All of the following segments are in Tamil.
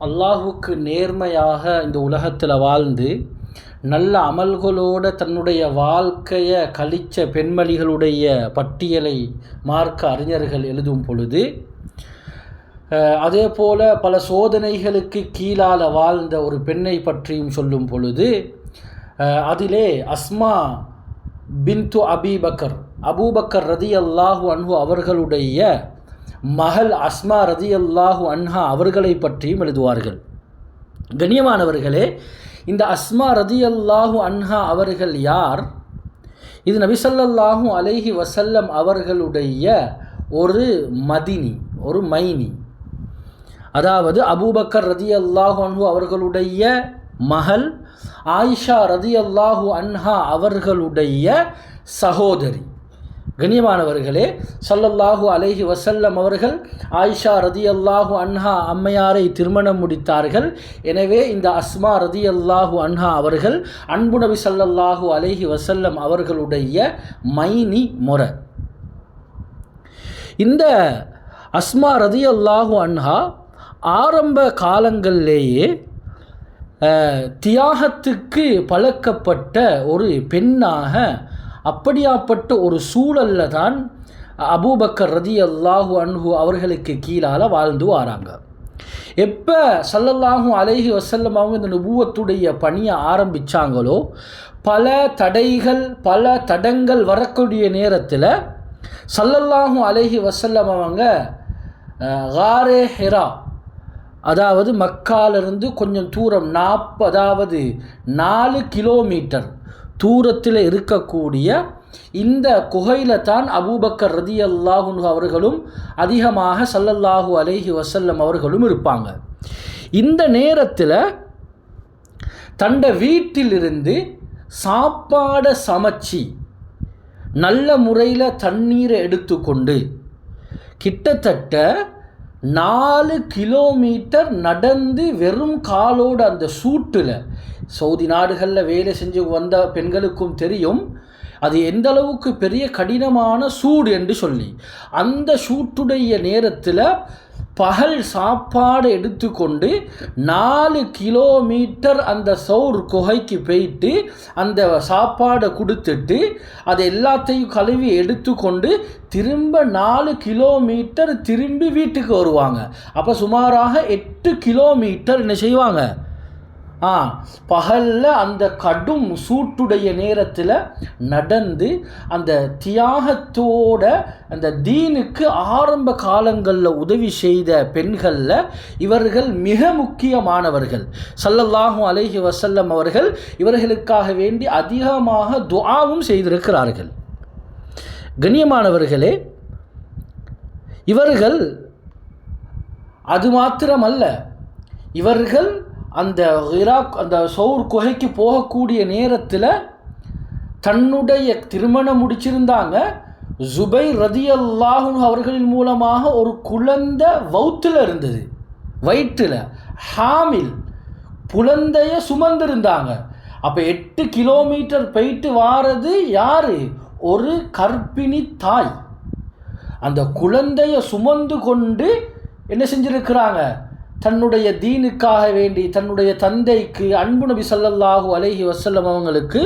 அல்லாஹுக்கு நேர்மையாக இந்த உலகத்தில் வாழ்ந்து நல்ல அமல்களோடு தன்னுடைய வாழ்க்கையை கழித்த பெண்மணிகளுடைய பட்டியலை மார்க்க அறிஞர்கள் எழுதும் பொழுது, அதே போல் பல சோதனைகளுக்கு கீழால் வாழ்ந்த ஒரு பெண்ணை பற்றியும் சொல்லும் பொழுது, அதிலே அஸ்மா பின்து அபூபக்கர் ரதியல்லாஹு அன்ஹு அவர்களுடைய மகள் அஸ்மா ரதியல்லாஹு அன்ஹா அவர்களை பற்றியும் எழுதுவார்கள். கண்ணியமானவர்களே, இந்த அஸ்மா ரதியல்லாஹு அன்ஹா அவர்கள் யார்? இது நபி ஸல்லல்லாஹு அலைஹி வஸல்லம் அவர்களுடைய ஒரு மதினி, ஒரு மைனி. அதாவது அபூபக்கர் ரதியல்லாஹு அன்ஹு அவர்களுடைய மகள் ஆயிஷா ரதியல்லாஹு அன்ஹா அவர்களுடைய சகோதரி. கண்ணியமானவர்களே, ஸல்லல்லாஹு அலைஹி வஸல்லம் அவர்கள் ஆயிஷா ரதியல்லாஹு அன்ஹா அம்மையாரை திருமணம் முடித்தார்கள். எனவே இந்த அஸ்மா ரதியல்லாஹு அன்ஹா அவர்கள் அன்பு நபி ஸல்லல்லாஹு அலைஹி வஸல்லம் அவர்களுடைய மைனி முறை. இந்த அஸ்மா ரதியல்லாஹு அன்ஹா ஆரம்ப காலங்களிலேயே தியாகத்துக்கு பழக்கப்பட்ட ஒரு பெண்ணாக, அப்படியாப்பட்ட ஒரு சூழலில் தான் அபூபக்கர் ரதியல்லாஹு அன்ஹு அவர்களுக்கு கீழால் வாழ்ந்து வராங்க. எப்போ ஸல்லல்லாஹு அலைஹி வஸல்லம் அவங்க இந்த நுபுவத்துடைய பணியை ஆரம்பித்தாங்களோ, பல தடைகள் பல தடங்கள் வரக்கூடிய நேரத்தில் ஸல்லல்லாஹு அலைஹி வஸல்லம் அவங்க காரே ஹிரா, அதாவது மக்காலிருந்து கொஞ்சம் தூரம் 4 கிலோமீட்டர் தூரத்தில் இருக்கக்கூடிய இந்த குகையில் தான் அபூபக்கர் ரதியல்லாஹு அன்ஹு அவர்களும் அதிகமாக ஸல்லல்லாஹு அலைஹி வஸல்லம் அவர்களும் இருப்பாங்க. இந்த நேரத்தில் தண்ட வீட்டிலிருந்து சாப்பாடை சமைச்சி நல்ல முறையில் தண்ணீரை எடுத்துக்கொண்டு கிட்டத்தட்ட 4 கிலோமீட்டர் நடந்து வெறும் காலோடு அந்த சூட்டில், சவுதி நாடுகளில் வேலை செஞ்சு வந்த பெண்களுக்கும் தெரியும் அது எந்த அளவுக்கு பெரிய கடினமான சூடு என்று சொல்லி, அந்த சூட்டுடைய நேரத்தில் பகல் சாப்பாடு எடுத்துக்கொண்டு 4 கிலோமீட்டர் அந்த சவுர் குகைக்கு போயிட்டு அந்த சாப்பாடை கொடுத்துட்டு அது எல்லாத்தையும் கழுவி எடுத்துக்கொண்டு திரும்ப 4 கிலோமீட்டர் திரும்பி வீட்டுக்கு வருவாங்க. அப்போ சுமாராக 8 கிலோமீட்டர் என்ன செய்வாங்க, பகலில் அந்த கடும் சூட்டுடைய நேரத்தில் நடந்து அந்த தியாகத்தோட அந்த தீனுக்கு ஆரம்ப காலங்களில் உதவி செய்த பெண்களில் இவர்கள் மிக முக்கியமானவர்கள். ஸல்லல்லாஹு அலைஹி வஸல்லம் அவர்கள் இவர்களுக்காக வேண்டி அதிகமாக துஆவும் செய்திருக்கிறார்கள். கண்ணியமானவர்களே, இவர்கள் அது மாத்திரமல்ல, இவர்கள் அந்த சவுர் குகைக்கு போகக்கூடிய நேரத்தில் தன்னுடைய திருமணம் முடிச்சிருந்தாங்க. ஜுபைர் ரதியல்லாஹு அன்ஹு அவர்களின் மூலமாக ஒரு குழந்தை வயிற்றில் ஹாமில் குழந்தைய சுமந்திருந்தாங்க. அப்போ 8 கிலோமீட்டர் போயிட்டு வாரது யார்? ஒரு கர்ப்பிணி தாய். அந்த குழந்தைய சுமந்து கொண்டு என்ன செஞ்சிருக்கிறாங்க, தன்னுடைய தீனுக்காக வேண்டி தன்னுடைய தந்தைக்கு அன்பு நபி ஸல்லல்லாஹு அலைஹி வஸல்லம் அவங்களுக்கு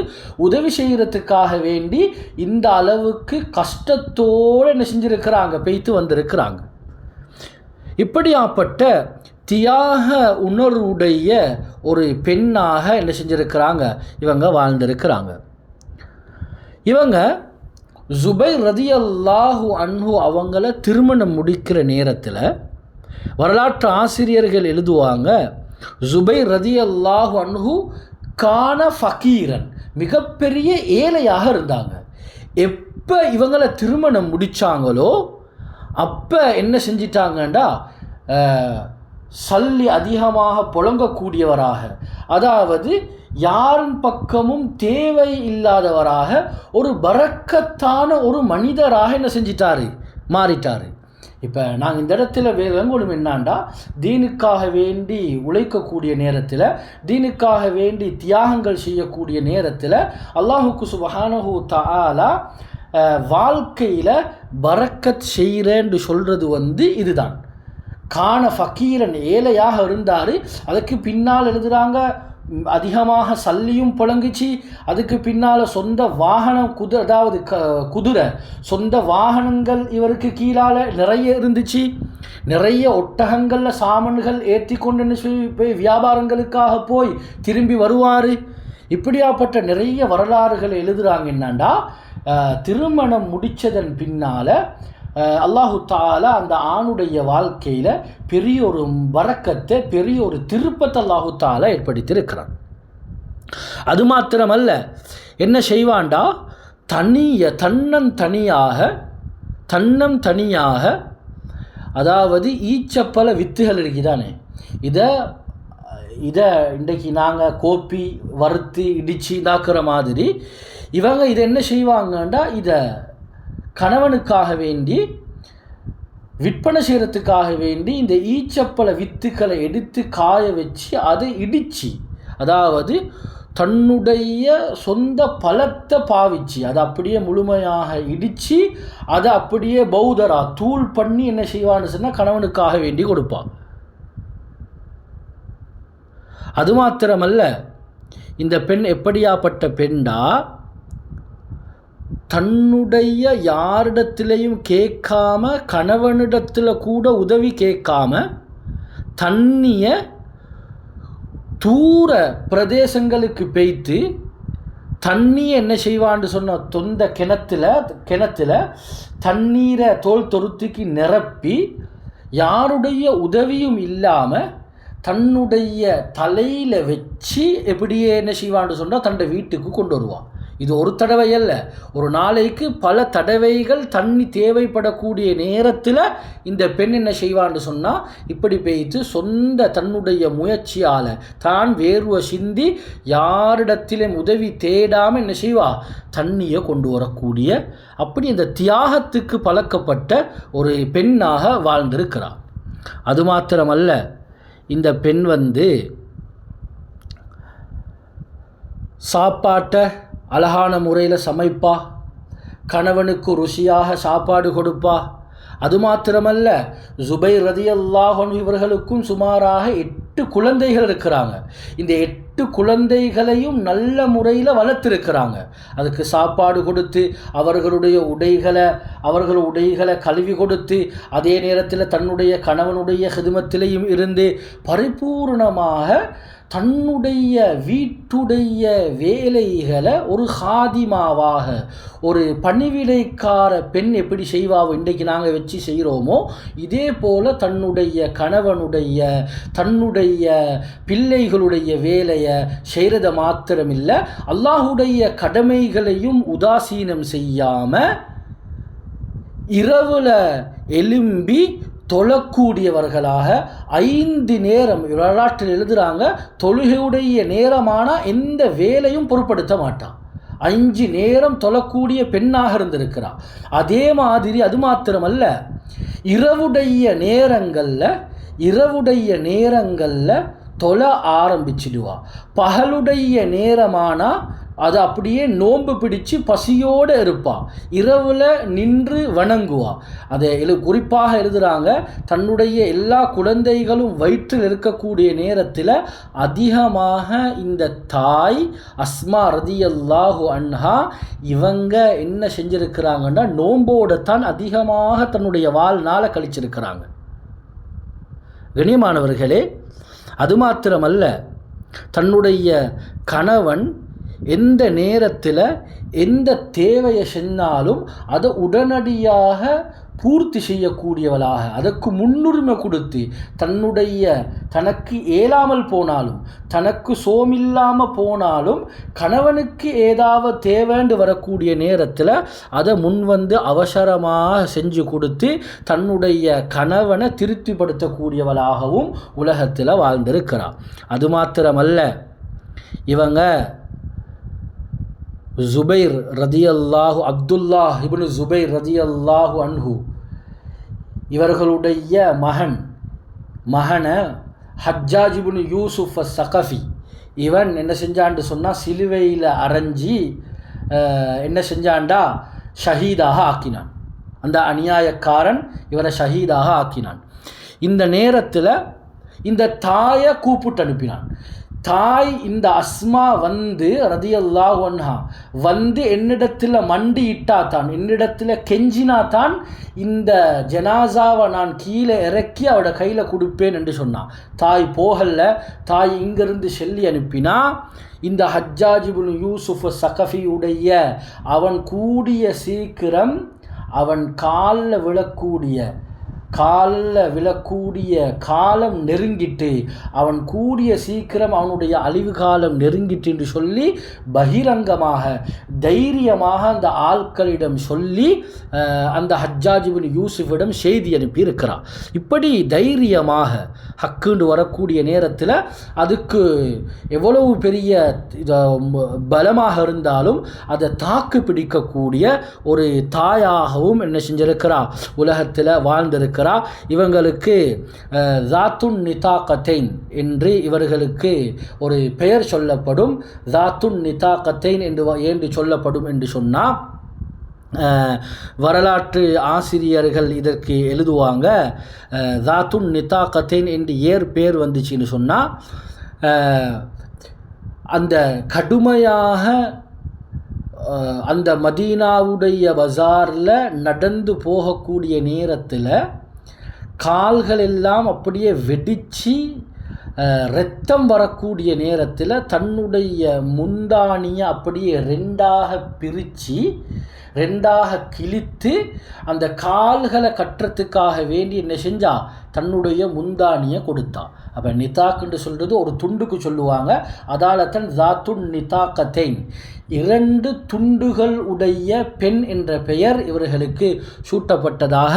உதவி செய்கிறதுக்காக வேண்டி இந்த அளவுக்கு கஷ்டத்தோடு என்ன செஞ்சிருக்கிறாங்க, பெய்த்து வந்திருக்கிறாங்க. இப்படியாப்பட்ட தியாக உணர்வுடைய ஒரு பெண்ணாக என்ன செஞ்சிருக்கிறாங்க, இவங்க வாழ்ந்திருக்கிறாங்க. இவங்க ஜுபைர் ரதியல்லாஹு அன்ஹு அவங்கள திருமணம் முடிக்கிற நேரத்தில் வரலாற்று ஆசிரியர்கள் எழுதுவாங்க, ஜுபைர் ரதியல்லாஹு அன்ஹு கான ஃபகீரன், மிகப்பெரிய ஏழையாக இருந்தாங்க. எப்போ இவங்களை திருமணம் முடித்தாங்களோ அப்போ என்ன செஞ்சிட்டாங்கண்டா, சல்லி அதிகமாக புழங்கக்கூடியவராக, அதாவது யாரின் பக்கமும் தேவை இல்லாதவராக, ஒரு பரக்கத்தான ஒரு மனிதராக என்ன செஞ்சிட்டாரு, மாறிட்டார். இப்போ நாங்கள் இந்த இடத்துல விளங்கணும் என்னாண்டா, தீனுக்காக வேண்டி உழைக்கக்கூடிய நேரத்தில், தீனுக்காக வேண்டி தியாகங்கள் செய்யக்கூடிய நேரத்தில் அல்லாஹுக்கு சுப்ஹானஹு தஆலா வாழ்க்கையில் பரக்கத் செய்கிறேன்னு சொல்கிறது இதுதான். கான ஃபக்கீரன் ஏழையாக இருந்தார். அதுக்கு பின்னால் எழுதுகிறாங்க அதிகமாக சல்லியும் புழங்குச்சு. அதுக்கு பின்னால் சொந்த வாகனம் அதாவது குதிரை சொந்த வாகனங்கள் இவருக்கு கீழால் நிறைய இருந்துச்சு. நிறைய ஒட்டகங்களில் சாமான்கள் ஏற்றி கொண்டு போய் வியாபாரங்களுக்காக போய் திரும்பி வருவார். இப்படியாப்பட்ட நிறைய வரலாறுகள் எழுதுகிறாங்க. என்னண்டா திருமணம் முடித்ததன் பின்னால் அல்லாஹு தாலா அந்த ஆணுடைய வாழ்க்கையில் பெரிய ஒரு வரக்கத்தை பெரிய ஒரு திருப்பத்தை அல்லாஹு தாலா ஏற்படுத்தியிருக்கிறான். அது மாத்திரமல்ல, என்ன செய்வான்டா தன்னந்தனியாக அதாவது ஈச்சப்பல வித்துகள் இருக்குதானே, இதை இன்றைக்கு நாங்கள் கோப்பி வறுத்து இடித்து இதாக்குற மாதிரி இவங்க இதை என்ன செய்வாங்கண்டா இதை கணவனுக்காக வேண்டி விற்பனை செய்கிறதுக்காக வேண்டி இந்த ஈச்சப்பழ வித்துக்களை எடுத்து காய வச்சு அதை இடித்து அதாவது தன்னுடைய சொந்த பழத்தை பாவிச்சு அதை அப்படியே முழுமையாக இடித்து அதை அப்படியே பௌதரா தூள் பண்ணி என்ன செய்வான்னு சொன்னால் கணவனுக்காக வேண்டி கொடுப்பான். அது மாத்திரமல்ல, இந்த பெண் எப்படியாப்பட்ட பெண்டா தன்னுடைய யாரிடத்திலையும் கேட்காம கணவனிடத்தில் கூட உதவி கேட்காம தண்ணியை தூர பிரதேசங்களுக்கு பெய்த்து தண்ணியை என்ன செய்வான்னு சொன்ன தொந்த கிணத்துல தண்ணீரை தோல் தொருத்துக்கு நிரப்பி யாருடைய உதவியும் இல்லாமல் தன்னுடைய தலையில் வச்சு எப்படியே என்ன செய்வான்னு சொன்னால் தன்னுடைய வீட்டுக்கு கொண்டு வருவான். இது ஒரு தடவை அல்ல, ஒரு நாளைக்கு பல தடவைகள் தண்ணி தேவைப்படக்கூடிய நேரத்தில் இந்த பெண் என்ன செய்வான்னு சொன்னால் இப்படி பெய்து சொந்த தன்னுடைய முயற்சியால் தான் வேர்வை சிந்தி யாரிடத்திலும் உதவி தேடாமல் என்ன செய்வா தண்ணியை கொண்டு வரக்கூடிய அப்படி இந்த தியாகத்துக்கு பழக்கப்பட்ட ஒரு பெண்ணாக வாழ்ந்திருக்கிறார். அது மாத்திரமல்ல, இந்த பெண் சாப்பாட்டை அழகான முறையில் சமைப்பா, கணவனுக்கு ருசியாக சாப்பாடு கொடுப்பா. அது மாத்திரமல்ல, ஜுபைர் ரலியல்லாஹு அன்ஹு இவர்களுக்கும் சுமாராக 8 குழந்தைகள் இருக்கிறாங்க. இந்த 8 குழந்தைகளையும் நல்ல முறையில் வளர்த்திருக்கிறாங்க. அதுக்கு சாப்பாடு கொடுத்து அவர்களுடைய உடைகளை கழுவி கொடுத்து அதே நேரத்தில் தன்னுடைய கணவனுடைய ஹிதுமத்திலையும் இருந்து பரிபூர்ணமாக தன்னுடைய வீட்டுடைய வேலைகளை ஒரு ஹாதிமாவாக ஒரு பணிவிடைக்கார பெண் எப்படி செய்வாவோ இன்றைக்கு நாங்கள் வச்சு செய்கிறோமோ இதே போல் தன்னுடைய கணவனுடைய தன்னுடைய பிள்ளைகளுடைய வேலையை செய்கிறத மாத்திரமில்லை, அல்லாஹுடைய கடமைகளையும் உதாசீனம் செய்யாமல் இரவில் எழும்பி தொழக்கூடியவர்களாக 5 நேரம் வரலாற்றில் எழுதுகிறாங்க. தொழுகையுடைய நேரமான எந்த வேலையும் பொருட்படுத்த மாட்டான். 5 நேரம் தொழக்கூடிய பெண்ணாக இருந்திருக்கிறார். அதே மாதிரி அது மாத்திரமல்ல, இரவுடைய நேரங்களில் தொழ ஆரம்பிச்சிடுவா. பகலுடைய நேரமானால் அது அப்படியே நோன்பு பிடிச்சு பசியோடு இருப்பாள். இரவில் நின்று வணங்குவா. அதை குறிப்பாக எழுதுகிறாங்க, தன்னுடைய எல்லா குழந்தைகளும் வயிற்றில் இருக்கக்கூடிய நேரத்தில் அதிகமாக இந்த தாய் அஸ்மா ரதியல்லாஹு அன்ஹா இவங்க என்ன செஞ்சுருக்கிறாங்கன்னா நோம்போடு தான் அதிகமாக தன்னுடைய வாழ்நாளை கழிச்சிருக்கிறாங்க. கண்ணியமானவர்களே, அது மாத்திரமல்ல, தன்னுடைய கணவன் எந்த நேரத்தில் எந்த தேவையை செஞ்சாலும் அதை உடனடியாக பூர்த்தி செய்யக்கூடியவளாக அதற்கு முன்னுரிமை கொடுத்து தனக்கு ஏலாமல் போனாலும் தனக்கு சோமில்லாமல் போனாலும் கணவனுக்கு ஏதாவது தேவைண்டு வரக்கூடிய நேரத்தில் அதை முன்வந்து அவசரமாக செஞ்சு கொடுத்து தன்னுடைய கணவனை திருப்திப்படுத்தக்கூடியவளாகவும் உலகத்தில் வாழ்ந்திருக்கிறார். அது மாத்திரமல்ல, இவங்க ஜுபைர் ரதியல்லாஹு அப்துல்லாஹ் இப்னு ஜுபைர் ரதியல்லாஹு அன்ஹு இவர்களுடைய மகனை ஹஜ்ஜாஜ் இப்னு யூசுஃப் ஸகஃபி இவன் என்ன செஞ்சான்னு சொன்னால் சிலுவையில் அரைஞ்சி என்ன செஞ்சான்டா ஷஹீதாக ஆக்கினான். அந்த அநியாயக்காரன் இவனை ஷஹீதாக ஆக்கினான். இந்த நேரத்தில் இந்த தாயை கூப்பிட்டு அனுப்பினான். தாய் இந்த அஸ்மா வந்து ரதியல்லாஹு அன்ஹா வந்து என்னிடத்தில் மண்டியிட்டா தான், என்னிடத்தில் கெஞ்சினா தான் இந்த ஜனாசாவை நான் கீழே இறக்கி அவட கையில் கொடுப்பேன் என்று சொன்னான். தாய் போகல. தாய் இங்கிருந்து சொல்லி அனுப்பினா இந்த ஹஜ்ஜாஜ் இப்னு யூசுஃப் சகஃபியுடைய அவன் கூடிய சீக்கிரம் அவன் காலில் விழக்கூடிய காலம் நெருங்கிட்டு, அவன் கூடிய சீக்கிரம் அவனுடைய அழிவு காலம் நெருங்கிட்டு என்று சொல்லி பகிரங்கமாக தைரியமாக அந்த ஆட்களிடம் சொல்லி அந்த ஹஜ்ஜாஜ் இப்னு யூசுஃபிடம் செய்தி அனுப்பியிருக்கிறான். இப்படி தைரியமாக ஹக்குண்டு வரக்கூடிய நேரத்தில் அதுக்கு எவ்வளவு பெரிய பலமாக இருந்தாலும் அதை தாக்கு பிடிக்கக்கூடிய ஒரு தாயாகவும் என்ன செஞ்சிருக்கிறா, உலகத்தில் வாழ்ந்திருக்கிறார். இவங்களுக்கு ஜாத்துன் நிதாகத்தைன் என்று இவர்களுக்கு ஒரு பெயர் சொல்லப்படும். ஜாத்துன் நிதாகத்தைன் என்று சொல்லப்படும் என்று சொன்னால் வரலாற்று ஆசிரியர்கள் இதற்கு எழுதுவாங்க. ஜாத்துன் நிதாகத்தைன் என்று பேர் வந்துச்சுன்னு சொன்னால் அந்த கடுமையாக அந்த மதீனாவுடைய பஜாரில் நடந்து போகக்கூடிய நேரத்தில் கால்கள் எல்லாம் அப்படியே வெடித்து இரத்தம் வரக்கூடிய நேரத்தில் தன்னுடைய முந்தானியை அப்படியே ரெண்டாக கிழித்து அந்த கால்களை கட்டுறதுக்காக வேண்டி என்ன செஞ்சா, தன்னுடைய முந்தானியை கொடுத்தா. அப்போ நிதாக்குன்னு சொல்கிறது ஒரு துண்டுக்கு சொல்லுவாங்க. அதால தான் ஜாத்துன் நிதாகத்தைன், 2 துண்டுகள் உடைய பெண் என்ற பெயர் இவர்களுக்கு சூட்டப்பட்டதாக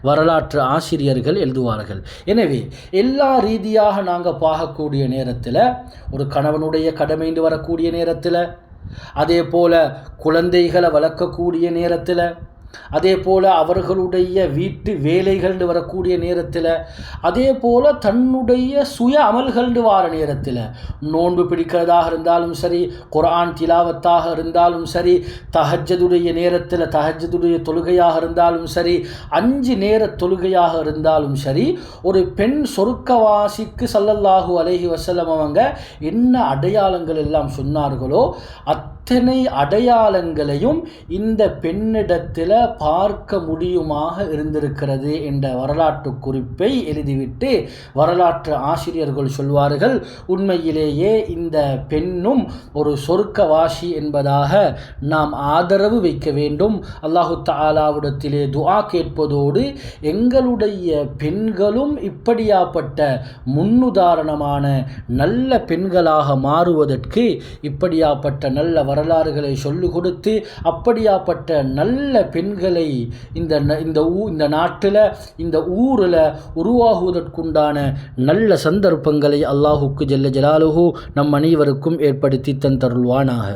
வரலாற்று ஆசிரியர்கள் எழுதுவார்கள். எனவே எல்லா ரீதியாக நாங்கள் பார்க்கக்கூடிய நேரத்தில் ஒரு கணவனுடைய கடமைந்து வரக்கூடிய நேரத்தில், அதே போல் குழந்தைகளை வளர்க்கக்கூடிய நேரத்தில், அதே போல் அவர்களுடைய வீட்டு வேலைகள்னு வரக்கூடிய நேரத்தில், அதே போல் தன்னுடைய சுய அமல்கள்னு வார நேரத்தில், நோன்பு பிடிக்கிறதாக இருந்தாலும் சரி, குர்ஆன் திலாவத்தாக இருந்தாலும் சரி, தஹஜ்ஜுடைய நேரத்தில் தஹஜ்ஜுடைய தொழுகையாக இருந்தாலும் சரி, 5 நேர தொழுகையாக இருந்தாலும் சரி, ஒரு பெண் சொர்க்கவாசிக்கு ஸல்லல்லாஹு அலைஹி வஸல்லம் அவங்க என்ன அடையாளங்கள் எல்லாம் சொன்னார்களோ அத்தனை அடையாளங்களையும் இந்த பெண்ணிடத்தில் பார்க்க முடியுமாக இருந்திருக்கிறது என்ற வரலாற்று குறிப்பை எழுதிவிட்டு வரலாற்று ஆசிரியர்கள் சொல்வார்கள், உண்மையிலேயே இந்த பெண்ணும் ஒரு சொர்க்கவாசி என்பதாக நாம் ஆதரவு வைக்க வேண்டும். அல்லாஹு தஆலாவிடத்திலே துஆ கேட்பதோடு எங்களுடைய பெண்களும் இப்படியாப்பட்ட முன்னுதாரணமான நல்ல பெண்களாக மாறுவதற்கு இப்படியாப்பட்ட நல்ல வரலாறுகளை சொல்லிக் கொடுத்து அப்படியாப்பட்ட நல்ல பெண்களை இந்த நாட்டில் இந்த ஊரில் உருவாகுவதற்குண்டான நல்ல சந்தர்ப்பங்களை அல்லாஹுக்கு ஜல்ல ஜலாலுஹு நம் அனைவருக்கும் ஏற்படுத்தி தந்தருள்வானாக.